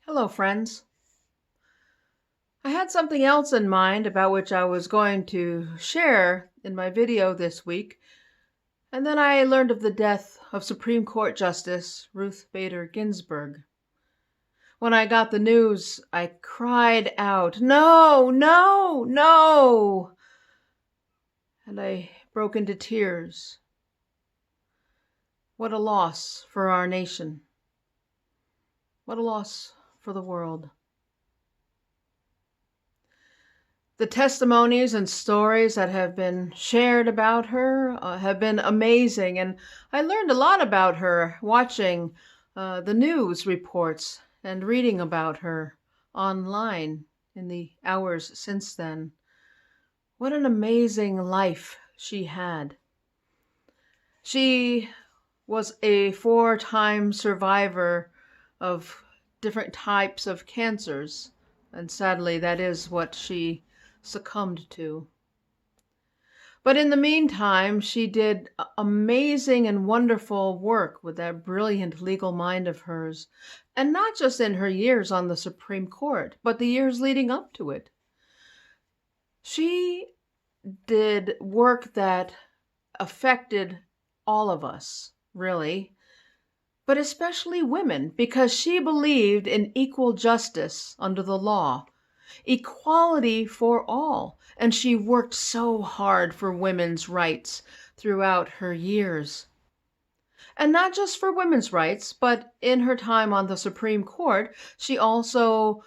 Hello, friends. I had something else in mind about which I was going to share in my video this week, and then I learned of the death of Supreme Court Justice Ruth Bader Ginsburg. When I got the news, I cried out, "No, no, no!" And I broke into tears. What a loss for our nation. What a loss for the world. The testimonies and stories that have been shared about her have been amazing, and I learned a lot about her watching the news reports and reading about her online in the hours since then. What an amazing life she had. She was a 4-time survivor of different types of cancers, and sadly that is what she succumbed to. But in the meantime, she did amazing and wonderful work with that brilliant legal mind of hers, and not just in her years on the Supreme Court, but the years leading up to it. She did work that affected all of us, really, but especially women, because she believed in equal justice under the law. Equality for all, and she worked so hard for women's rights throughout her years. And not just for women's rights, but in her time on the Supreme Court, she also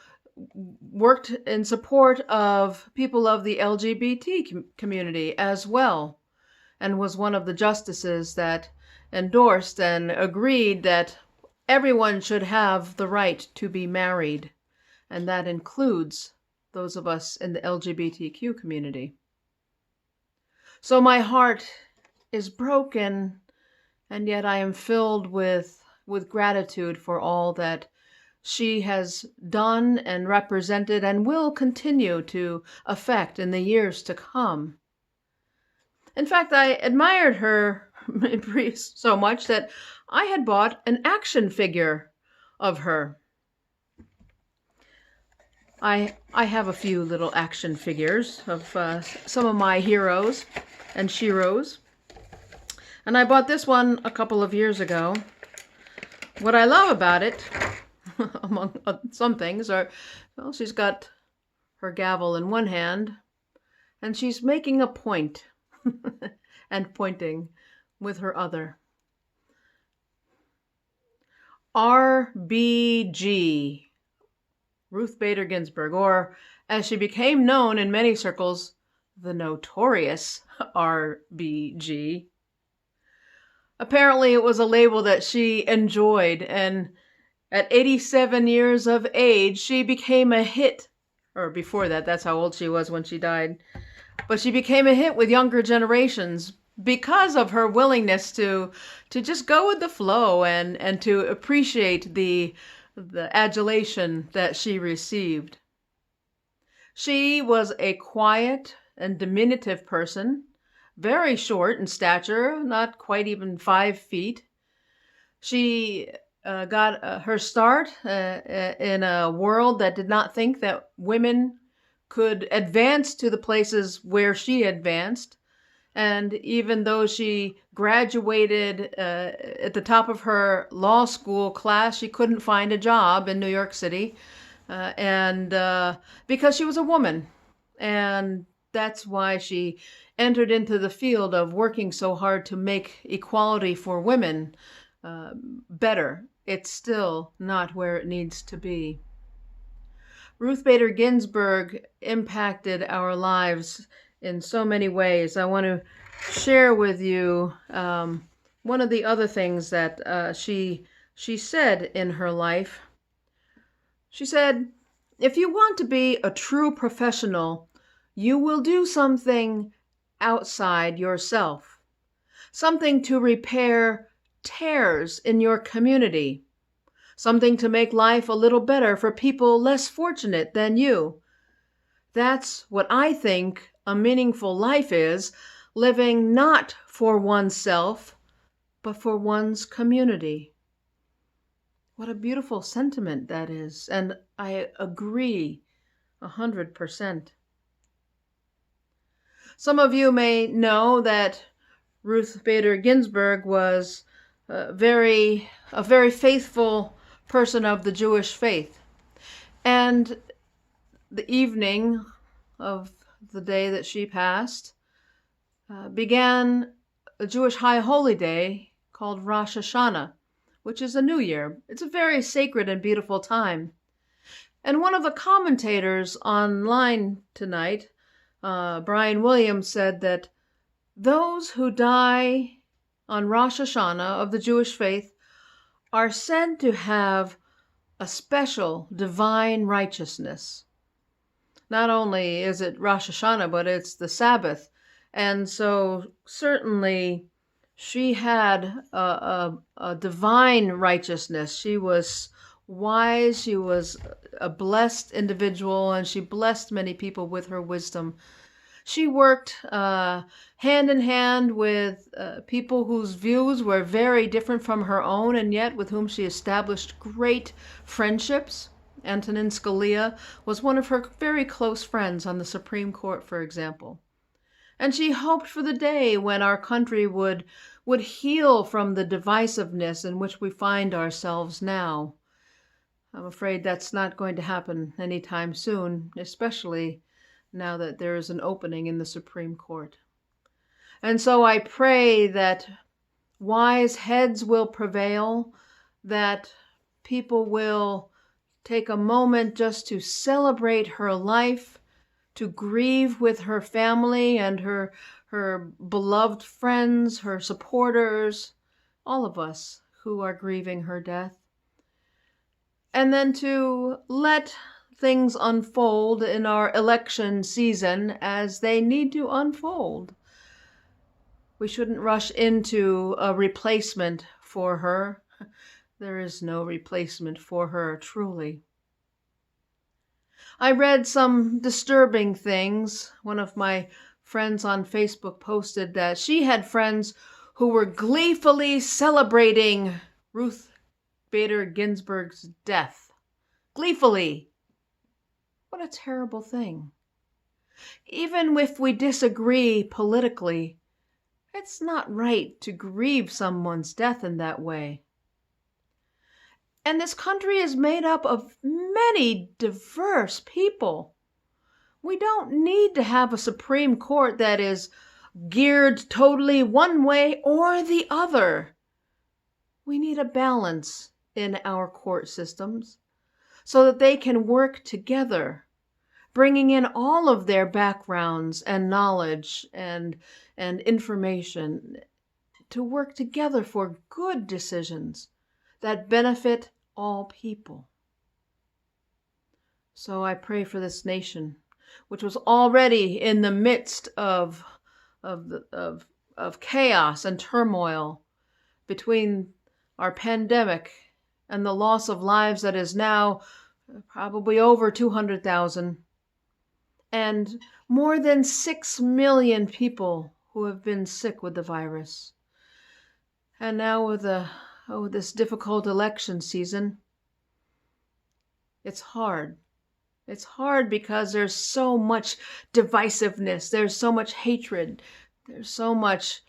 worked in support of people of the LGBT community as well, and was one of the justices that endorsed and agreed that everyone should have the right to be married, and that includes those of us in the LGBTQ community. So my heart is broken, and yet I am filled with gratitude for all that she has done and represented and will continue to affect in the years to come. In fact, I admired her so much that I had bought an action figure of her. I have a few little action figures of some of my heroes and sheroes. And I bought this one a couple of years ago. What I love about it, among some things, are, well, she's got her gavel in one hand, and she's making a point and pointing with her other. RBG. Ruth Bader Ginsburg, or as she became known in many circles, the notorious RBG. Apparently it was a label that she enjoyed, and at 87 years of age, she became a hit. Or before that, that's how old she was when she died. But she became a hit with younger generations because of her willingness to just go with the flow and to appreciate the adulation that she received. She was a quiet and diminutive person, very short in stature, not quite even 5 feet. She got her start in a world that did not think that women could advance to the places where she advanced. And even though she graduated at the top of her law school class, she couldn't find a job in New York City, and because she was a woman. And that's why she entered into the field of working so hard to make equality for women better. It's still not where it needs to be. Ruth Bader Ginsburg impacted our lives in so many ways. I want to share with you one of the other things that she said in her life. She said, "If you want to be a true professional, you will do something outside yourself, something to repair tears in your community, something to make life a little better for people less fortunate than you. That's what I think a meaningful life is, living not for oneself, but for one's community." What a beautiful sentiment that is. And I agree 100%. Some of you may know that Ruth Bader Ginsberg was a very faithful person of the Jewish faith. And the evening of the day that she passed began a Jewish high holy day called Rosh Hashanah, which is a new year. It's a very sacred and beautiful time. And one of the commentators online tonight, Brian Williams, said that those who die on Rosh Hashanah of the Jewish faith are said to have a special divine righteousness. Not only is it Rosh Hashanah, but it's the Sabbath. And so certainly she had a divine righteousness. She was wise, she was a blessed individual, and she blessed many people with her wisdom. She worked hand in hand with people whose views were very different from her own, and yet with whom she established great friendships. Antonin Scalia was one of her very close friends on the Supreme Court, for example. And she hoped for the day when our country would heal from the divisiveness in which we find ourselves now. I'm afraid that's not going to happen anytime soon, especially now that there is an opening in the Supreme Court. And so I pray that wise heads will prevail, that people will take a moment just to celebrate her life, to grieve with her family and her beloved friends, her supporters, all of us who are grieving her death. And then to let things unfold in our election season as they need to unfold. We shouldn't rush into a replacement for her. There is no replacement for her, truly. I read some disturbing things. One of my friends on Facebook posted that she had friends who were gleefully celebrating Ruth Bader Ginsburg's death. Gleefully. What a terrible thing. Even if we disagree politically, it's not right to grieve someone's death in that way. And this country is made up of many diverse people. We don't need to have a Supreme Court that is geared totally one way or the other. We need a balance in our court systems so that they can work together, bringing in all of their backgrounds and knowledge and information to work together for good decisions that benefit all people. So I pray for this nation, which was already in the midst of chaos and turmoil between our pandemic and the loss of lives that is now probably over 200,000, and more than 6 million people who have been sick with the virus. And now with this difficult election season, it's hard. It's hard because there's so much divisiveness, there's so much hatred, there's so much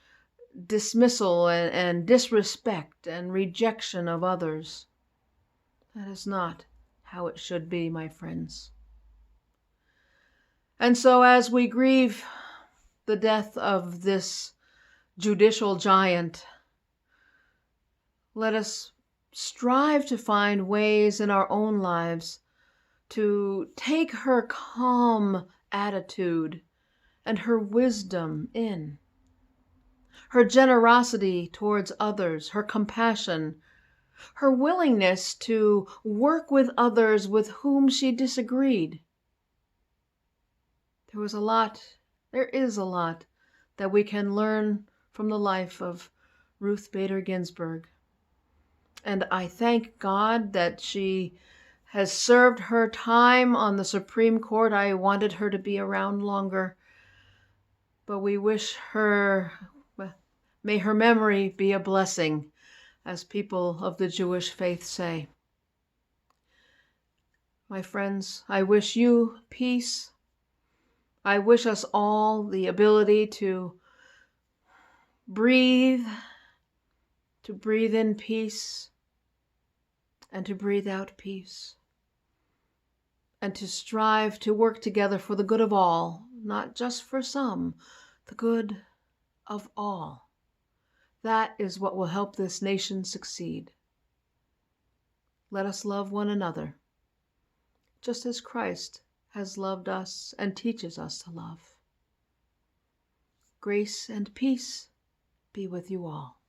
dismissal and disrespect and rejection of others. That is not how it should be, my friends. And so as we grieve the death of this judicial giant, let us strive to find ways in our own lives to take her calm attitude and her wisdom in, her generosity towards others, her compassion, her willingness to work with others with whom she disagreed. There is a lot that we can learn from the life of Ruth Bader Ginsburg. And I thank God that she has served her time on the Supreme Court. I wanted her to be around longer, but we wish her, may her memory be a blessing, as people of the Jewish faith say. My friends, I wish you peace. I wish us all the ability to breathe in peace, and to breathe out peace, and to strive to work together for the good of all, not just for some, the good of all. That is what will help this nation succeed. Let us love one another, just as Christ has loved us and teaches us to love. Grace and peace be with you all.